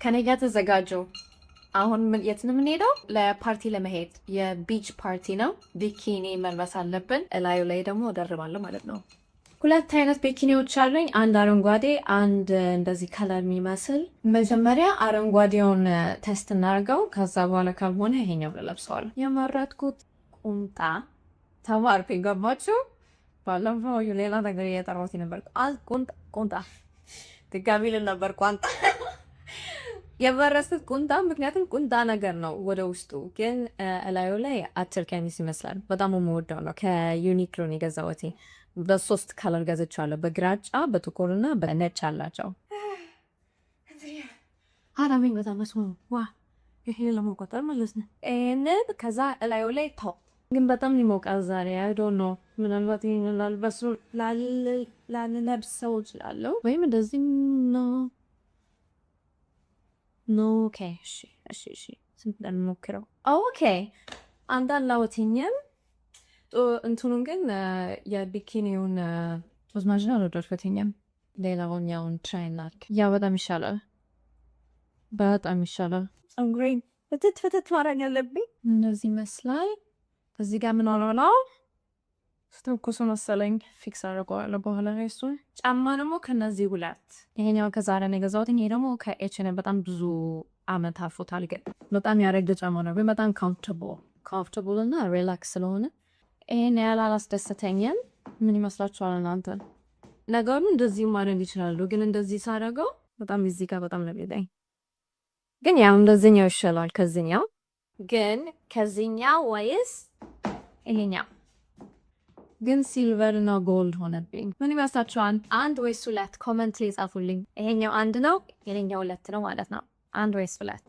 ከኔ ጋር ተዘጋጁ። አሁን የት ነው የምንሄደው? ለፓርቲ ለመሄድ የቢች ፓርቲ ነው። ቢኪኒ መልበስ አለብን። እላዩ ላይ ደግሞ እደርባለሁ ማለት ነው። ሁለት አይነት ቢኪኒዎች አሉኝ። አንድ አረንጓዴ፣ አንድ እንደዚህ ከለር የሚመስል። መጀመሪያ አረንጓዴውን ቴስት እናደርገው። ከዛ በኋላ ካልሆነ ይሄኛው ለብሰዋል። የመረጥኩት ቁምጣ ተማርኩ። ገባችሁ? ባለፈው ሌላ ነገር እየጠራሁት ነበር። ቁምጣ ድጋሚ ልን ነበር ቋንጣ የበረስት ቁምጣ፣ ምክንያቱም ቁምጣ ነገር ነው ወደ ውስጡ፣ ግን እላዩ ላይ አጭር ቀሚስ ይመስላል። በጣም የምወደው ነው። ከዩኒክሎ ነው የገዛሁት። በሶስት ከለር ገዝቻለሁ። በግራጫ በጥቁርና በነጭ አላቸው። አራሚኝ በጣም መስሎ ዋ ይሄ ለመቆጠር ማለት ነው። ይህንን ከዛ እላዩ ላይ ቶፕ ግን በጣም ይሞቃል ዛሬ። አይዶ ነው ምናልባት ይህን ላልበሱ ላልለብሰው እችላለሁ ወይም እንደዚህ ነው። ኦኬ እሺ ስንት እንሞክረው። ኦኬ አንዳንድ ላውትኝም እንትኑን ግን የቢኪኒውን ወዝማጅና አልወደድኩትኝም። ሌላውኛውን ትራይ እናድርግ። ያ በጣም ይሻላል፣ በጣም ይሻላል። ፀጉሬን ፍትት ማድረግ ያለብኝ እነዚህ ይመስላል። እዚህ ጋር ምን ሆነው ስተኩሱ መሰለኝ ፊክስ አድርገዋለሁ በኋላ ላይ። እሱን ጫማ ደግሞ ከነዚህ ሁለት፣ ይሄኛው ከዛሬ ነው የገዛሁት። ይሄ ደግሞ ከኤችኤን በጣም ብዙ አመት አልፎታል፣ ግን በጣም ያረጀ ጫማ ነው። ግን በጣም ኮምፎርታብል እና ሪላክስ ስለሆነ ይሄን ያህል አላስደሰተኝም። ምን ይመስላችኋል እናንተ? ነገሩ እንደዚህ ማድረግ ይችላሉ፣ ግን እንደዚህ ሳደርገው በጣም እዚህ ጋር በጣም ለቤዳኝ። ግን ያው እንደዚህኛው ይሻላል ከዚህኛው። ግን ከዚህኛው ወይስ ይሄኛው? ግን ሲልቨር እና ጎልድ ሆነብኝ። ምን ይመስላችኋል? አንድ ወይስ ሁለት? ኮመንት ላይ ጻፉልኝ። ይሄኛው አንድ ነው፣ ይሄኛው ሁለት ነው ማለት ነው። አንድ ወይስ ሁለት?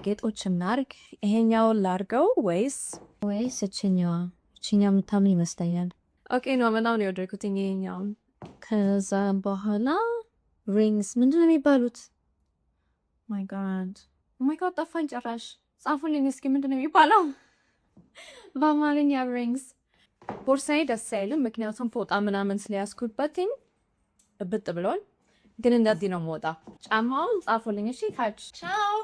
ጌጦች እናርግ። ይሄኛውን ላርገው ወይስ እችኛዋ? እችኛው የምታምን ይመስለኛል። ኦኬ ነው በጣም ነው የወደድኩት ይሄኛውን። ከዛ በኋላ ሪንግስ ምንድን ነው የሚባሉት? ማይ ጋድ ጠፋኝ ጭራሽ። ጻፉልኝ እስኪ ምንድን ነው የሚባለው በአማርኛ? ሪንግስ። ቦርሳዬ ደስ አይልም፣ ምክንያቱም ፎጣ ምናምን ስለያዝኩበትኝ እብጥ ብሏል። ግን እንደዚህ ነው የምወጣ። ጫማውን ጻፉልኝ እሺ። ታች ቻው